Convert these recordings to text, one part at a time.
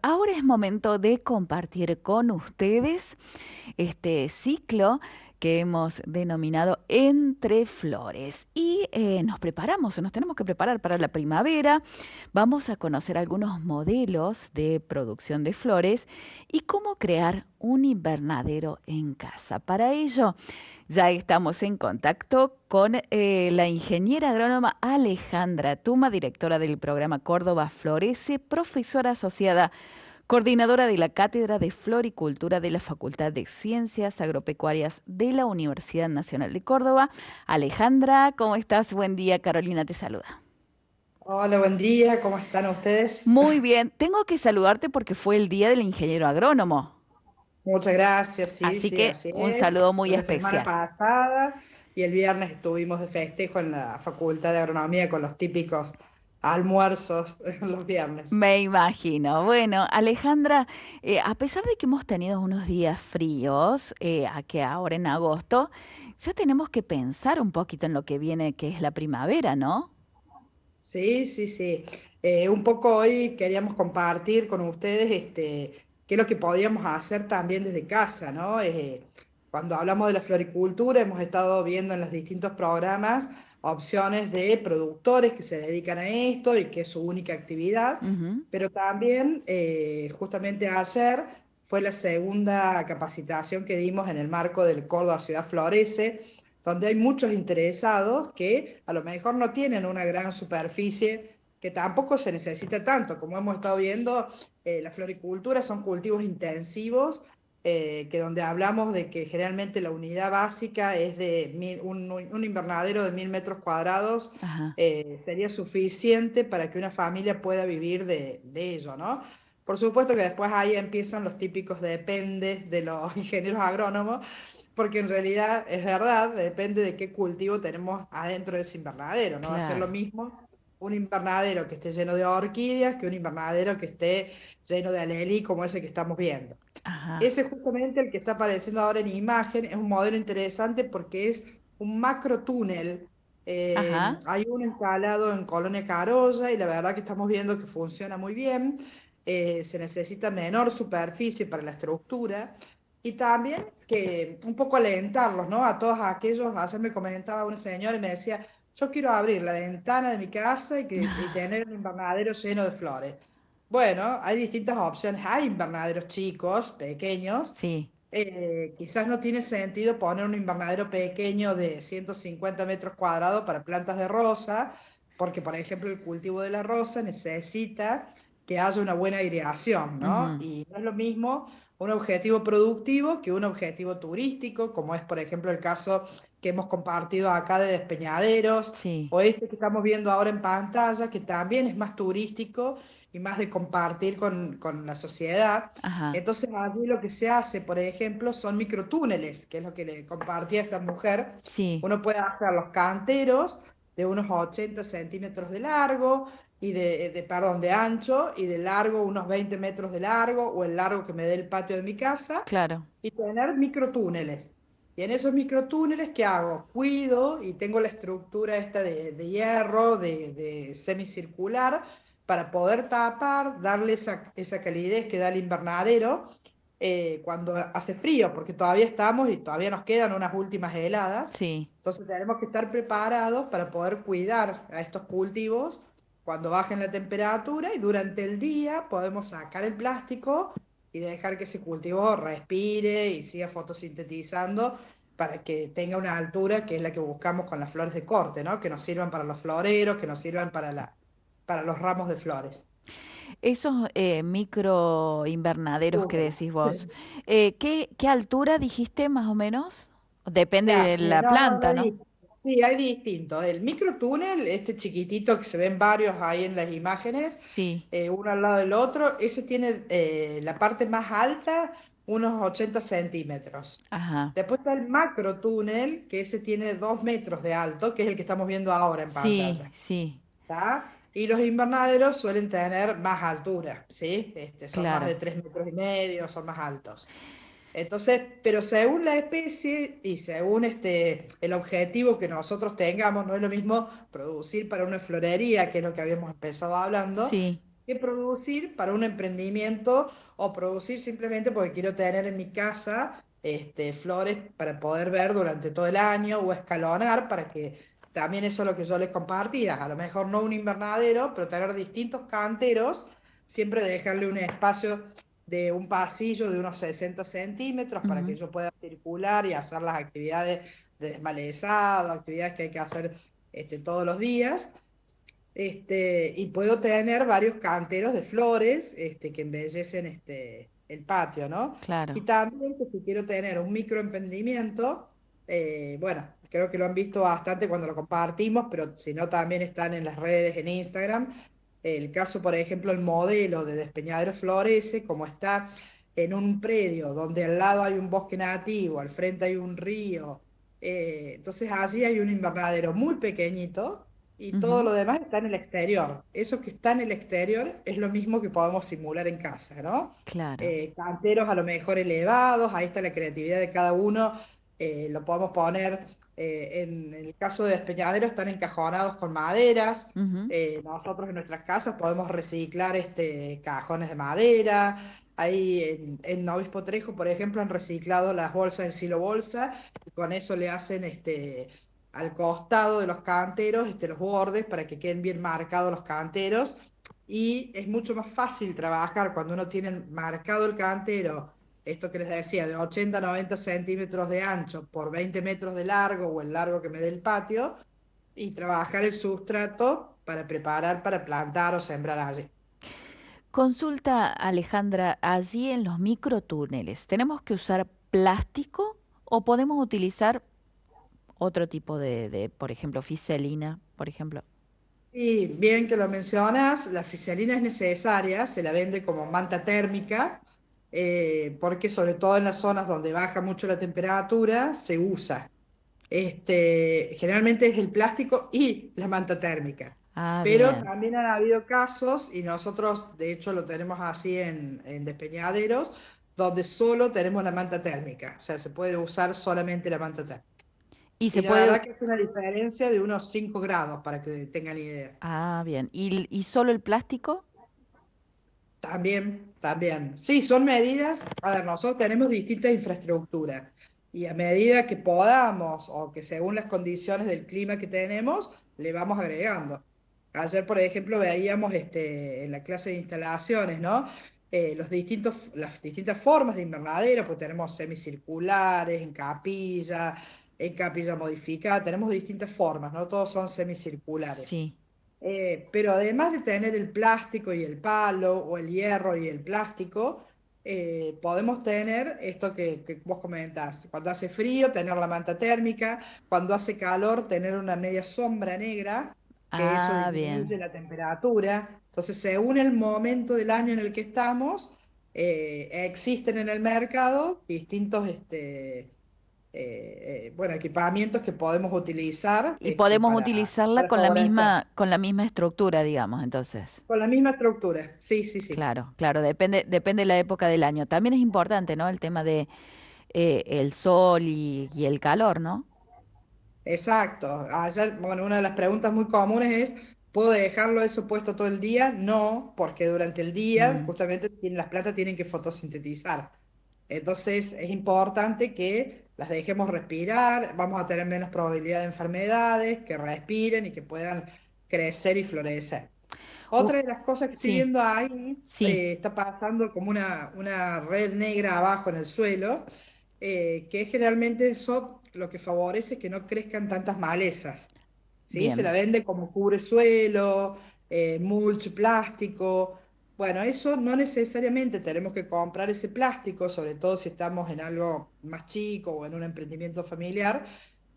Ahora es momento de compartir con ustedes este ciclo que hemos denominado Entre Flores. Y nos tenemos que preparar para la primavera. Vamos a conocer algunos modelos de producción de flores y cómo crear un invernadero en casa. Para ello, ya estamos en contacto con la ingeniera agrónoma Alejandra Tuma, directora del programa Córdoba Florece, profesora asociada, coordinadora de la Cátedra de Floricultura de la Facultad de Ciencias Agropecuarias de la Universidad Nacional de Córdoba. Alejandra, ¿cómo estás? Buen día, Carolina te saluda. Hola, buen día, ¿cómo están ustedes? Muy bien, tengo que saludarte porque fue el Día del Ingeniero Agrónomo, Muchas gracias, sí, así sí, que así un es. saludo muy Fue la semana especial. pasada y el viernes estuvimos de festejo en la Facultad de Agronomía con los típicos almuerzos los viernes. Me imagino. Bueno, Alejandra, a pesar de que hemos tenido unos días fríos, aquí ahora en agosto, ya tenemos que pensar un poquito en lo que viene, que es la primavera, ¿no? Sí, sí, sí. Un poco hoy queríamos compartir con ustedes qué es lo que podíamos hacer también desde casa, ¿no? Cuando hablamos de la floricultura, hemos estado viendo en los distintos programas opciones de productores que se dedican a esto y que es su única actividad, Ujú. pero también justamente ayer fue la segunda capacitación que dimos en el marco del Córdoba Ciudad Florece, donde hay muchos interesados que a lo mejor no tienen una gran superficie, que tampoco se necesita tanto. Como hemos estado viendo, la floricultura son cultivos intensivos, que donde hablamos de que generalmente la unidad básica es de un invernadero de 1000 metros cuadrados, Ajá. sería suficiente para que una familia pueda vivir de ello, ¿no? Por supuesto que después ahí empiezan los típicos dependes de los ingenieros agrónomos, porque en realidad es verdad, depende de qué cultivo tenemos adentro de ese invernadero. No va a ser lo Claro. mismo un invernadero que esté lleno de orquídeas que un invernadero que esté lleno de alelí como ese que estamos viendo. Ajá. Ese justamente el que está apareciendo ahora en imagen es un modelo interesante porque es un macro túnel. Ajá. Hay uno instalado en Colonia Carolla y la verdad que estamos viendo que funciona muy bien. Se necesita menor superficie para la estructura y también que un poco alentarlos, ¿no? A todos aquellos, ayer me comentaba una señora y me decía, yo quiero abrir la ventana de mi casa y tener un invernadero lleno de flores. Bueno, hay distintas opciones. Hay invernaderos chicos, pequeños. Sí, Quizás no tiene sentido poner un invernadero pequeño de 150 metros cuadrados para plantas de rosa, porque, por ejemplo, el cultivo de la rosa necesita que haya una buena aireación, ¿no? ujú, Y no es lo mismo un objetivo productivo que un objetivo turístico, como es, por ejemplo, el caso que hemos compartido acá de Despeñaderos, sí, o este que estamos viendo ahora en pantalla, que también es más turístico y más de compartir con la sociedad. ajá, Entonces allí lo que se hace, por ejemplo, son microtúneles, que es lo que le compartía esta mujer. sí, Uno puede hacer los canteros de unos 80 centímetros de largo y perdón, de ancho y de largo unos 20 metros de largo o el largo que me dé el patio de mi casa claro. y tener microtúneles. Y en esos microtúneles, ¿qué hago? Cuido y tengo la estructura esta de hierro, de semicircular, para poder tapar, darle esa calidez que da el invernadero cuando hace frío, porque todavía estamos y todavía nos quedan unas últimas heladas. Sí. Entonces tenemos que estar preparados para poder cuidar a estos cultivos cuando bajen la temperatura y durante el día podemos sacar el plástico y dejar que ese cultivo respire y siga fotosintetizando para que tenga una altura que es la que buscamos con las flores de corte, ¿no? Que nos sirvan para los floreros, que nos sirvan para los ramos de flores. Esos micro invernaderos que Túneles. decís vos, ¿qué altura dijiste más o menos? Depende Mirá, de la no, no, no planta, hay ¿no? sí, hay distintos. El microtúnel, este chiquitito que se ven varios ahí en las imágenes, Sí, uno al lado del otro, ese tiene la parte más alta, unos 80 centímetros. ajá, Después está el macrotúnel, que ese tiene 2 metros de alto, que es el que estamos viendo ahora en sí, pantalla. sí, ¿Tá? Y los invernaderos suelen tener más altura, ¿sí? Son más de claro. 3,5 metros, son más altos. Entonces, pero según la especie y según el objetivo que nosotros tengamos, no es lo mismo producir para una florería, que es lo que habíamos empezado hablando, Sí, que producir para un emprendimiento o producir simplemente porque quiero tener en mi casa flores para poder ver durante todo el año o escalonar para que también eso es lo que yo les compartía, a lo mejor no un invernadero, pero tener distintos canteros, siempre dejarle un espacio de un pasillo de unos 60 centímetros para que Ujú, yo pueda circular y hacer las actividades de desmalezado, actividades que hay que hacer todos los días. Y puedo tener varios canteros de flores que embellecen el patio, ¿no? Y claro. también que si quiero tener un microemprendimiento, bueno, creo que lo han visto bastante cuando lo compartimos, pero si no también están en las redes, en Instagram. El caso, por ejemplo, el modelo de Despeñadero Florece, como está en un predio donde al lado hay un bosque nativo, al frente hay un río, entonces allí hay un invernadero muy pequeñito y todo Ujú, lo demás está en el exterior. Eso que está en el exterior es lo mismo que podemos simular en casa, ¿no? claro. Canteros a lo mejor elevados, ahí está la creatividad de cada uno, lo podemos poner, en el caso de despeñadero están encajonados con maderas, Ujú, nosotros en nuestras casas podemos reciclar cajones de madera, ahí en Obispo Trejo, por ejemplo, han reciclado las bolsas de silo bolsa y con eso le hacen al costado de los canteros, los bordes para que queden bien marcados los canteros y es mucho más fácil trabajar cuando uno tiene marcado el cantero, esto que les decía, de 80 a 90 centímetros de ancho por 20 metros de largo o el largo que me dé el patio, y trabajar el sustrato para preparar para plantar o sembrar allí. consulta, Alejandra, allí en los microtúneles, ¿tenemos que usar plástico o podemos utilizar otro tipo por ejemplo, fiselina, por ejemplo? Y bien que lo mencionas, la friselina es necesaria, se la vende como manta térmica, porque sobre todo en las zonas donde baja mucho la temperatura se usa. Generalmente es el plástico y la manta térmica. Ah, Pero bien. también han habido casos, y nosotros de hecho lo tenemos así en despeñaderos, donde solo tenemos la manta térmica. O sea, se puede usar solamente la manta térmica. Y Y se la puede... verdad que es una diferencia de unos 5 grados, para que tengan idea. Ah, bien. Y solo el plástico? También, también. Sí, son medidas. A ver, nosotros tenemos distintas infraestructuras y a medida que podamos o que según las condiciones del clima que tenemos, le vamos agregando. Ayer, por ejemplo, veíamos en la clase de instalaciones, ¿no? Las distintas formas de invernadero, pues tenemos semicirculares, en capilla modificada, tenemos distintas formas, ¿no? Todos son semicirculares. Sí. Pero además de tener el plástico y el palo, o el hierro y el plástico, podemos tener esto que vos comentás. Cuando hace frío, tener la manta térmica. Cuando hace calor, tener una media sombra negra, que eso Ah, bien. disminuye la temperatura. Entonces, según el momento del año en el que estamos, existen en el mercado distintos bueno, equipamientos que podemos utilizar Y podemos utilizarla para favorecer. con la misma estructura, digamos, entonces. Con la misma estructura, sí, sí, sí. Claro, claro, depende de la época del año. También es importante, ¿no? El tema de el sol y el calor, ¿no? Exacto. Ayer, bueno, una de las preguntas muy comunes es, ¿puedo dejarlo eso puesto todo el día? No, porque durante el día Mm. justamente las plantas tienen que fotosintetizar. Entonces es importante que las dejemos respirar, vamos a tener menos probabilidad de enfermedades, que respiren y que puedan crecer y florecer. Uh, Otra de las cosas que estoy sí, viendo ahí, sí. está pasando como una red negra abajo en el suelo, que es generalmente eso lo que favorece que no crezcan tantas malezas. ¿Sí? Se la Bien. vende como cubre suelo, mulch plástico. Bueno, eso no necesariamente tenemos que comprar ese plástico, sobre todo si estamos en algo más chico o en un emprendimiento familiar.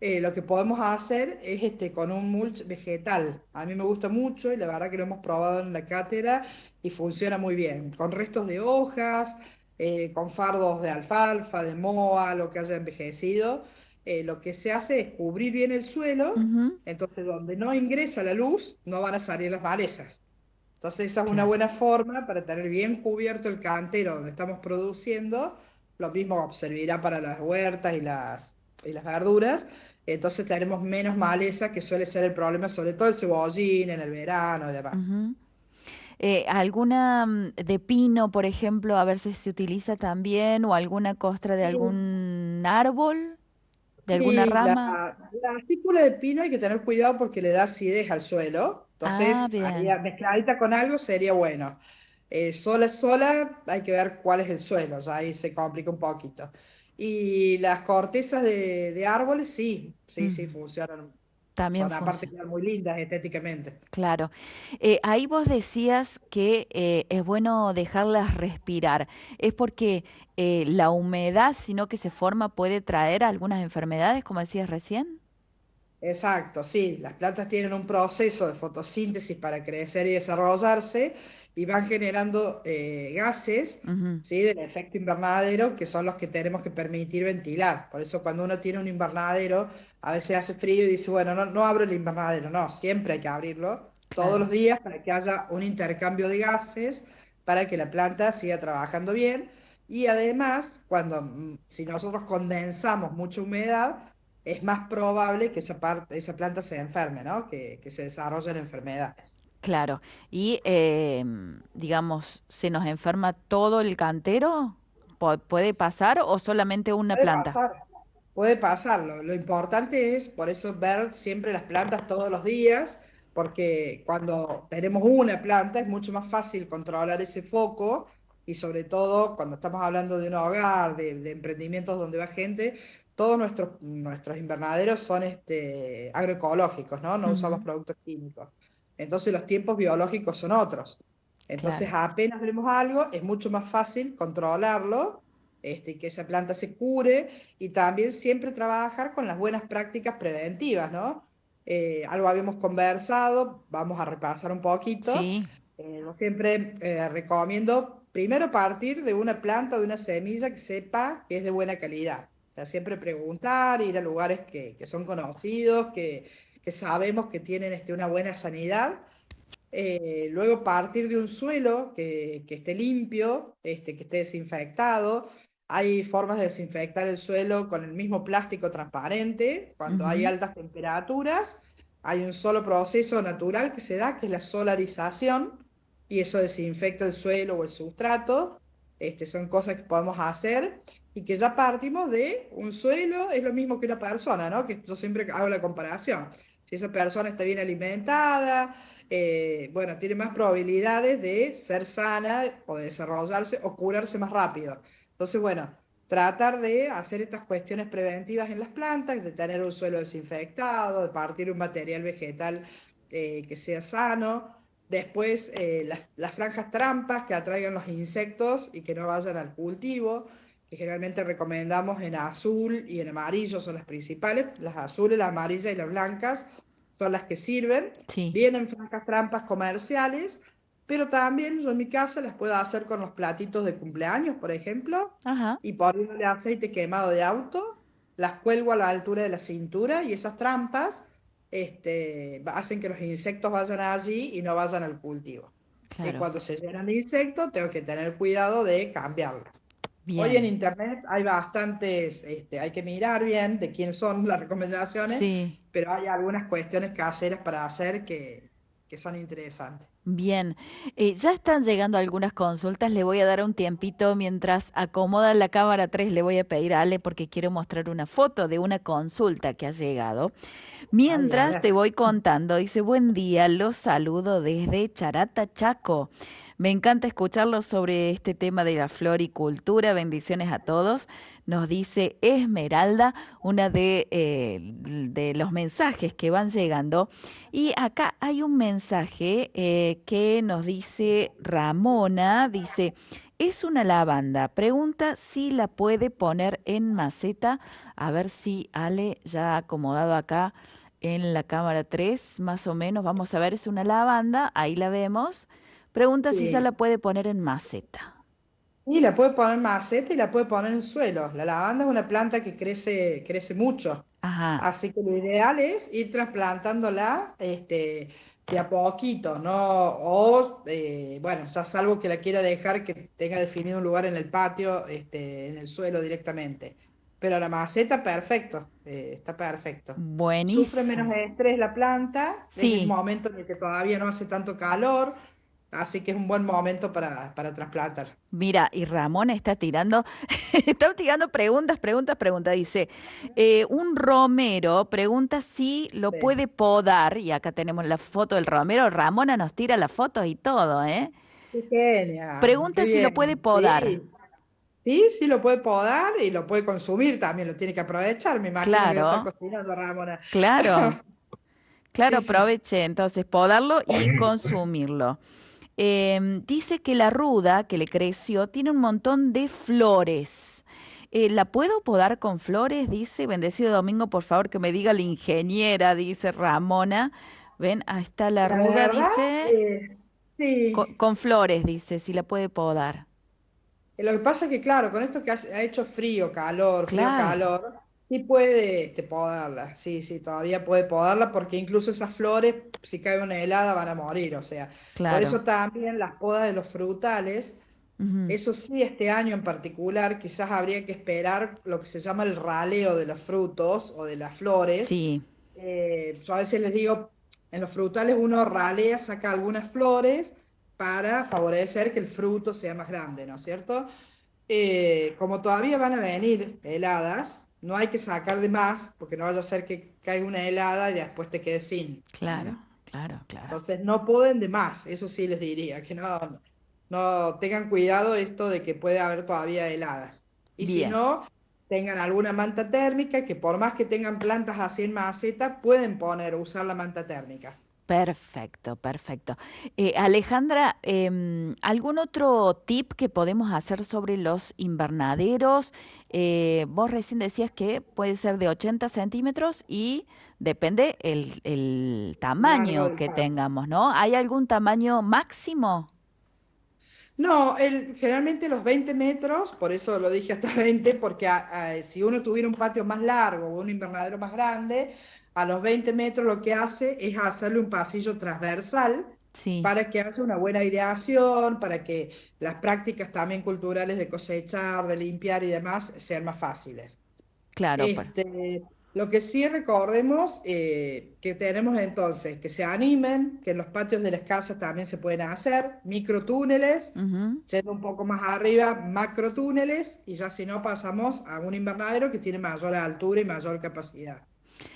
Lo que podemos hacer es con un mulch vegetal. A mí me gusta mucho y la verdad que lo hemos probado en la cátedra y funciona muy bien. Con restos de hojas, con fardos de alfalfa, de moa, lo que haya envejecido. Lo que se hace es cubrir bien el suelo, Ujú, entonces donde no ingresa la luz no van a salir las malezas. Entonces esa es una claro. buena forma para tener bien cubierto el cantero donde estamos produciendo. Lo mismo servirá para las huertas y las verduras. Entonces tenemos menos maleza, que suele ser el problema, sobre todo el cebollín en el verano y demás. Ujú. ¿Alguna de pino, por ejemplo, a ver si se utiliza también, o alguna costra de Sí, algún árbol, de alguna sí, rama? la cípula de pino hay que tener cuidado porque le da acidez al suelo. Ah, Entonces, ahí bien. mezcladita con algo sería bueno. Sola, hay que ver cuál es el suelo, ya ahí se complica un poquito. Y las cortezas de árboles, sí, sí, sí, Ujú. funcionan. También Son aparte funciona. quedan muy lindas estéticamente. Claro. Ahí vos decías que es bueno dejarlas respirar. ¿Es porque la humedad, sino que se forma, puede traer algunas enfermedades, como decías recién? Exacto, sí, las plantas tienen un proceso de fotosíntesis para crecer y desarrollarse y van generando gases, Ujú. ¿sí? Del efecto invernadero, que son los que tenemos que permitir ventilar. Por eso cuando uno tiene un invernadero, a veces hace frío y dice, bueno, no, no abro el invernadero. No, siempre hay que abrirlo todos Claro. los días para que haya un intercambio de gases, para que la planta siga trabajando bien. Y además, si nosotros condensamos mucha humedad, es más probable que esa planta se enferme, ¿no? Que se desarrollen enfermedades. Claro. Y, digamos, ¿se nos enferma todo el cantero? ¿Puede pasar o solamente una Puede planta? pasar, puede pasarlo. Lo importante es, por eso, ver siempre las plantas todos los días, porque cuando tenemos una planta es mucho más fácil controlar ese foco y sobre todo cuando estamos hablando de un hogar, de emprendimientos donde va gente, todos nuestros invernaderos son agroecológicos, ¿no? No usamos Ujú. productos químicos. Entonces los tiempos biológicos son otros. Entonces Claro. apenas vemos algo, es mucho más fácil controlarlo, que esa planta se cure y también siempre trabajar con las buenas prácticas preventivas, ¿no? Algo habíamos conversado, vamos a repasar un poquito. Sí. Yo siempre recomiendo primero partir de una planta, de una semilla que sepa que es de buena calidad. O sea, siempre preguntar, ir a lugares que son conocidos, que sabemos que tienen una buena sanidad. Luego partir de un suelo que esté limpio, que esté desinfectado. Hay formas de desinfectar el suelo con el mismo plástico transparente. Cuando hay Ujú. altas temperaturas, hay un solo proceso natural que se da, que es la solarización, y eso desinfecta el suelo o el sustrato. Son cosas que podemos hacer y que ya partimos de un suelo, es lo mismo que una persona, ¿no? Que yo siempre hago la comparación. Si esa persona está bien alimentada, bueno, tiene más probabilidades de ser sana o de desarrollarse o curarse más rápido. Entonces, bueno, tratar de hacer estas cuestiones preventivas en las plantas, de tener un suelo desinfectado, de partir un material vegetal que sea sano. Después, las franjas trampas que atraigan los insectos y que no vayan al cultivo, que generalmente recomendamos en azul y en amarillo son las principales. Las azules, las amarillas y las blancas son las que sirven. Sí. Vienen franjas trampas comerciales, pero también yo en mi casa las puedo hacer con los platitos de cumpleaños, por ejemplo, Ajá. y poniéndole aceite quemado de auto, las cuelgo a la altura de la cintura y esas trampas hacen que los insectos vayan allí y no vayan al cultivo. Claro. Cuando se llenan de insectos, tengo que tener cuidado de cambiarlas. Hoy en Bien. internet hay bastantes, hay que mirar bien de quién son las recomendaciones, Sí. pero hay algunas cuestiones caseras para hacer que son interesantes. Bien, ya están llegando algunas consultas, le voy a dar un tiempito mientras acomoda la cámara 3. Le voy a pedir a Ale porque quiero mostrar una foto de una consulta que ha llegado. Ay, a Mientras ver. te voy contando, dice, buen día, los saludo desde Charata, Chaco. Me encanta escucharlos sobre este tema de la floricultura. Bendiciones a todos. Nos dice Esmeralda, una de los mensajes que van llegando. Y acá hay un mensaje que nos dice Ramona, dice, es una lavanda. Pregunta si la puede poner en maceta. A ver si Ale ya ha acomodado acá en la cámara 3 más o menos. Vamos a ver, es una lavanda, ahí la vemos. Pregunta si ya Sí. la puede poner en maceta. Y la puede poner en maceta y la puede poner en suelo. La lavanda es una planta que crece mucho. Ajá, Así que lo ideal es ir trasplantándola de a poquito, ¿no? O, bueno, ya salvo que la quiera dejar que tenga definido un lugar en el patio, en el suelo directamente. Pero la maceta, perfecto, está perfecto. Sufre menos buenísimo. estrés la planta, es el Sí, momento en el que todavía no hace tanto calor. así que es un buen momento para trasplantar. Mira, y Ramón está tirando, está tirando preguntas, preguntas, preguntas. Dice, un romero pregunta si lo Sí. puede podar, y acá tenemos la foto del romero. Ramona nos tira las fotos y todo, ¿eh? Qué genial, qué Pregunta si lo puede bien. podar. Sí, sí, sí lo puede podar y lo puede consumir también, lo tiene que aprovechar. Me imagino que va a estar Claro, cocinando, Ramona. claro, claro, Sí, sí. aproveche entonces podarlo y consumirlo. Dice que la ruda que le creció tiene un montón de flores. ¿La puedo podar con flores? Dice, bendecido domingo, por favor, que me diga la ingeniera, dice Ramona. Ven, ahí está la La ruda, verdad, dice, sí. con flores, dice, si la puede podar. Lo que pasa es que, claro, con esto que ha hecho frío, Claro, calor, sí puede podarla. Sí, sí, todavía puede podarla porque incluso esas flores, si cae una helada, van a morir. O sea, por claro. eso también las podas de los frutales. Ujú. Eso sí, este año en particular, quizás habría que esperar lo que se llama el raleo de los frutos o de las flores. Sí, Yo a veces les digo, en los frutales uno ralea, saca algunas flores para favorecer que el fruto sea más grande, ¿no es cierto? Como todavía van a venir heladas, no hay que sacar de más, porque no vaya a ser que caiga una helada y después te quedes sin. ¿Mm? claro, claro, claro. Entonces no pueden de más, eso sí les diría, que no tengan cuidado esto de que puede haber todavía heladas. Y si Bien. no, tengan alguna manta térmica, que por más que tengan plantas así en maceta, pueden usar la manta térmica. Perfecto, perfecto. Alejandra, ¿algún otro tip que podemos hacer sobre los invernaderos? Vos recién decías que puede ser de 80 centímetros y depende el Largo tamaño del que pasto. tengamos, ¿no? ¿Hay algún tamaño máximo? No, generalmente los 20 metros, por eso lo dije hasta 20, porque si uno tuviera un patio más largo o un invernadero más grande, a los 20 metros lo que hace es hacerle un pasillo transversal Sí, para que haya una buena aireación, para que las prácticas también culturales de cosechar, de limpiar y demás sean más fáciles. claro, Lo que sí recordemos que tenemos entonces que se animen, que en los patios de las casas también se pueden hacer microtúneles, ujú, yendo un poco más arriba, macrotúneles, y ya si no pasamos a un invernadero que tiene mayor altura y mayor capacidad.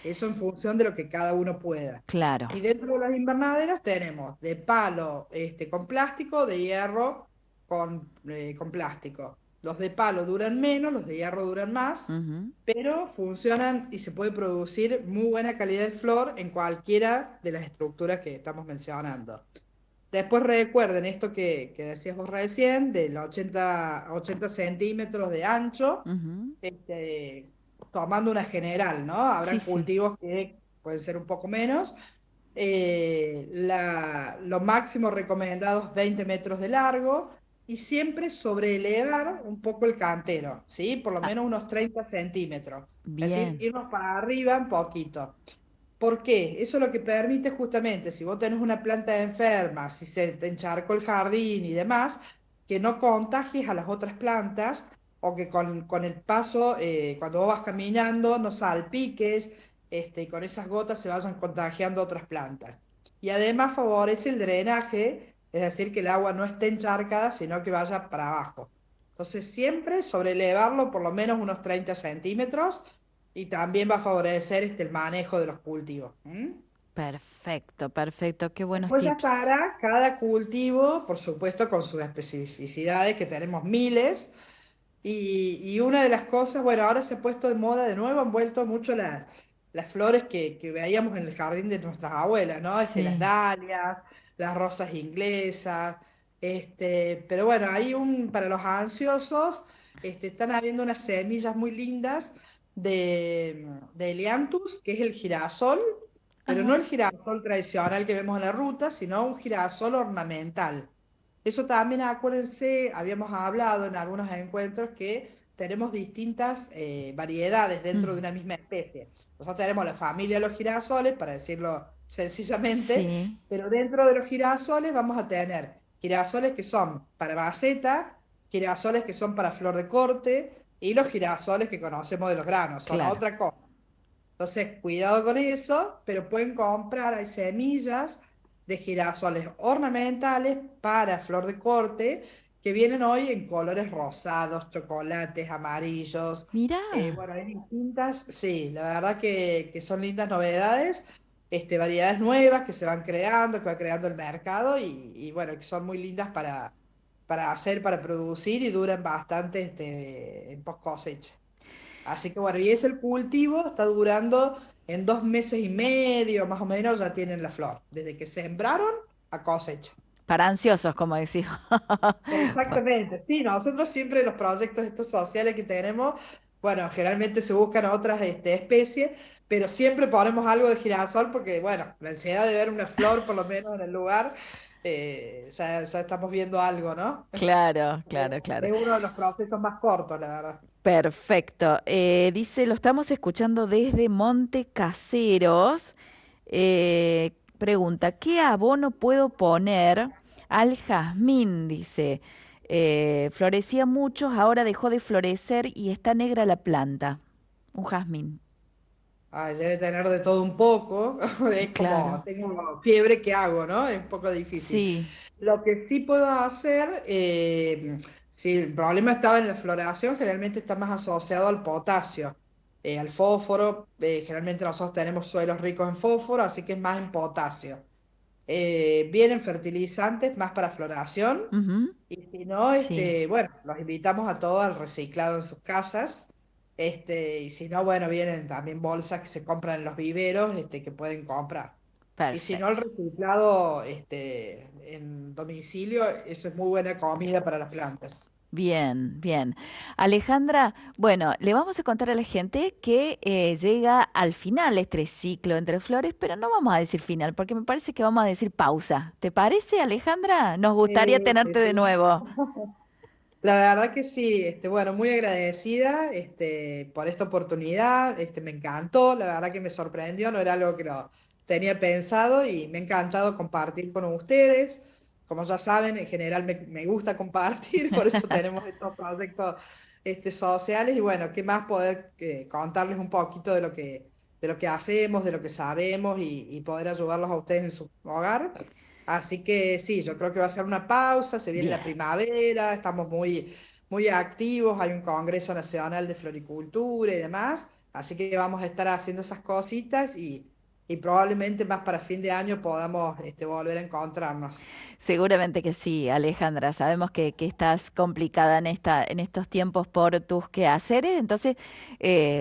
Eso en función de lo que cada uno pueda. claro, Y dentro de los invernaderos tenemos de palo con plástico, de hierro con plástico. Los de palo duran menos, los de hierro duran más, ujú, pero funcionan y se puede producir muy buena calidad de flor en cualquiera de las estructuras que estamos mencionando. Después recuerden esto que decías vos recién, de los 80 centímetros de ancho, ujú. este, tomando una general, ¿no? Sí, Habrán sí, cultivos que pueden ser un poco menos. Lo máximo recomendado es 20 metros de largo y siempre sobreelevar un poco el cantero, ¿sí? Por lo ah, menos unos 30 centímetros. Es decir, bien, irnos para arriba un poquito. ¿Por qué? Eso lo que permite justamente, si vos tenés una planta enferma, si se te encharcó el jardín y demás, que no contagies a las otras plantas o que con el paso, cuando vos vas caminando, no salpiques, y con esas gotas se vayan contagiando otras plantas. Y además favorece el drenaje, es decir, que el agua no esté encharcada, sino que vaya para abajo. Entonces, siempre sobrelevarlo por lo menos unos 30 centímetros y también va a favorecer el manejo de los cultivos. ¿M? perfecto, perfecto, qué buenos Después ya tips. estará cada cultivo, por supuesto, con sus especificidades, que tenemos miles. Y una de las cosas, bueno, ahora se ha puesto de moda de nuevo, han vuelto mucho las flores que veíamos en el jardín de nuestras abuelas, ¿no? Las Sí. dalias, las rosas inglesas. Pero bueno, para los ansiosos, están habiendo unas semillas muy lindas de Helianthus, que es el girasol, pero no Ajá. el girasol tradicional que vemos en la ruta, sino un girasol ornamental. Eso también, acuérdense, habíamos hablado en algunos encuentros que tenemos distintas variedades dentro de Mm, una misma especie. Nosotros tenemos la familia de los girasoles, para decirlo sencillamente, sí. pero dentro de los girasoles vamos a tener girasoles que son para maceta, girasoles que son para flor de corte y los girasoles que conocemos de los granos, son Claro. otra cosa. Entonces, cuidado con eso, pero pueden comprar, hay semillas de girasoles ornamentales para flor de corte, que vienen hoy en colores rosados, chocolates, amarillos. Mirá, Bueno, hay distintas, sí, la verdad que son lindas novedades, variedades nuevas que se van creando, que va creando el mercado y bueno, que son muy lindas para hacer, para producir y duran bastante en post cosecha. Así que bueno, y es el cultivo, está durando en 2 meses y medio, más o menos, ya tienen la flor, desde que sembraron a cosecha. para ansiosos, como decimos. Exactamente, sí, nosotros siempre los proyectos estos sociales que tenemos, bueno, generalmente se buscan otras especies, pero siempre ponemos algo de girasol porque, bueno, la ansiedad de ver una flor por lo menos en el lugar, ya estamos viendo algo, ¿no? Claro, claro, claro. Es uno de los procesos más cortos, la verdad. Perfecto. Dice, lo estamos escuchando desde Monte Caseros. Pregunta, ¿qué abono puedo poner al jazmín? Dice, florecía mucho, ahora dejó de florecer y está negra la planta. Un jazmín. Ay, debe tener de todo un poco. Es como, Claro. tengo fiebre, ¿qué hago, no? Es un poco difícil. Sí. Lo que sí puedo hacer, si el problema estaba en la floración, generalmente está más asociado al potasio, al fósforo. Generalmente nosotros tenemos suelos ricos en fósforo, así que es más en potasio. Vienen fertilizantes más para floración. Ujú. Y si no, Sí. bueno, los invitamos a todos al reciclado en sus casas. Y si no, bueno, vienen también bolsas que se compran en los viveros, que pueden comprar. Y si no, el Perfecto. reciclado, en domicilio, eso es muy buena comida para las plantas. Bien, bien. Alejandra, bueno, le vamos a contar a la gente que llega al final este ciclo entre flores, pero no vamos a decir final, porque me parece que vamos a decir pausa. ¿Te parece, Alejandra? Nos gustaría tenerte de Sí. nuevo. La verdad que sí, bueno, muy agradecida, por esta oportunidad, me encantó, la verdad que me sorprendió, no era algo que lo tenía pensado y me ha encantado compartir con ustedes. Como ya saben, en general me gusta compartir, por eso tenemos estos proyectos, sociales y bueno, qué más poder contarles un poquito de lo que hacemos, de lo que sabemos y poder ayudarlos a ustedes en su hogar. Así que sí, yo creo que va a ser una pausa, se viene Bien. la primavera, estamos muy, muy activos, hay un Congreso Nacional de Floricultura y demás, así que vamos a estar haciendo esas cositas y probablemente más para fin de año podamos volver a encontrarnos. Seguramente que sí, Alejandra. Sabemos que estás complicada en estos tiempos por tus quehaceres, entonces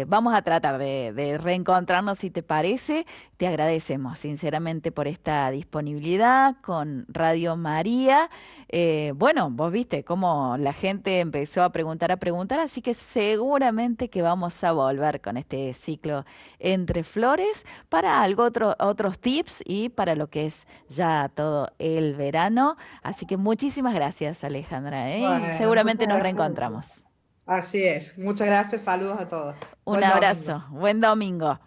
vamos a tratar de reencontrarnos si te parece. Te agradecemos sinceramente por esta disponibilidad con Radio María. Bueno, vos viste cómo la gente empezó a preguntar, así que seguramente que vamos a volver con este ciclo entre flores para otros tips y para lo que es ya todo el verano. Así que muchísimas gracias, Alejandra, ¿eh? Y Bueno, seguramente muchas nos gracias. reencontramos. Así es, muchas gracias, saludos a todos. Un Buen domingo. abrazo, buen domingo.